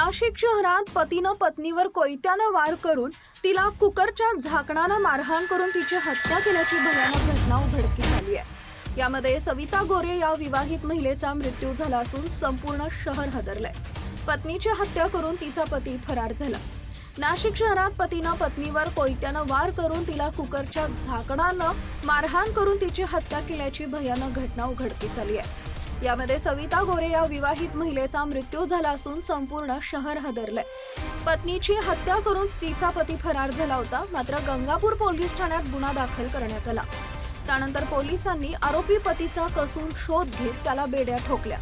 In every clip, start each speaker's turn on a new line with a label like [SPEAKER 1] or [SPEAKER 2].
[SPEAKER 1] नाशिक शहरात पतीनं पत्नीवर कोयत्यानं वार करून तिला कुकरच्या झाकणानं मारहाण करून तिची हत्या केल्याची भयानक घटना उघडकीस आली आहे। यामध्ये सविता गोरे या विवाहित महिलेचा मृत्यू झाला असून संपूर्ण शहर हादरलंय। पत्नीची हत्या करून तिचा पती फरार झाला। नाशिक शहरात पतीनं पत्नीवर कोयत्यानं वार करून तिला कुकरच्या झाकणानं मारहाण करून तिची हत्या केल्याची भयानक घटना उघडकीस आली आहे। यामध्ये सविता गोरे या विवाहित महिलेचा मृत्यू झाला असून संपूर्ण शहर हादरलंय। पत्नीची हत्या करून तिचा पती फरार झाला होता, मात्र गंगापूर पोलीस ठाण्यात गुन्हा दाखल करण्यात आला। त्यानंतर पोलिसांनी आरोपी पतीचा कसून शोध घेत त्याला बेड्या ठोकल्या।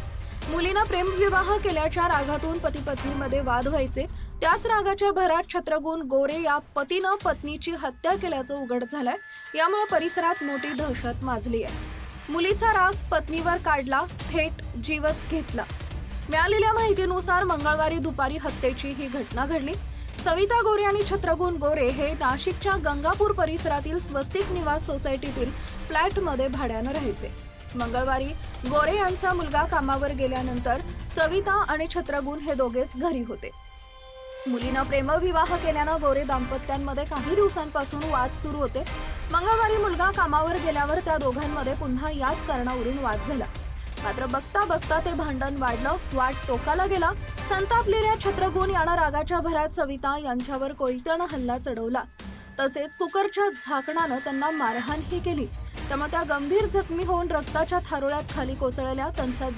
[SPEAKER 1] मुलीनं प्रेमविवाह केल्याच्या रागातून पती पत्नीमध्ये वाद व्हायचे, त्याच रागाच्या भरात छत्रगुण गोरे या पतीनं पत्नीची हत्या केल्याचं उघड झालंय। यामुळे परिसरात मोठी दहशत माजली आहे। मुलीचा राग पत्नीवर काढला, थेट जीवच घेतला। मिळालेल्या माहितीनुसार मंगळवारी दुपारी हत्येची ही घटना घडली। सविता गोरे आणि छत्रगुण गोरे हे नाशिकच्या गंगापूर परिसरातील स्वस्तिक निवास सोसायटीतील फ्लॅटमध्ये भाड्यानं राहायचे। मंगळवारी गोरे यांचा मुलगा कामावर गेल्यानंतर सविता आणि छत्रगुण हे दोघेच घरी होते। मुलीनं प्रेमविवाह केल्यानं गोरे दाम्पत्यांमध्ये काही दिवसांपासून वाद सुरू होते। मंगळवारी मुलगा कामावर गेल्यावर त्या दोघांमध्ये पुन्हा याच कारणावरून वाद झाला। मात्र बघता बघता ते भांडण वाढलं, वाद टोकाला गेला। संतापलेल्या छत्रगुण यानं रागाच्या भरात सविता यांच्यावर कोयत्यानं हल्ला चढवला, तसेच कुकरच्या झाकणानं त्यांना मारहाणही केली। त्यामुळे त्या गंभीर जखमी होऊन रक्ताच्या थारोळ्यात खाली कोसळल्या। त्यांचा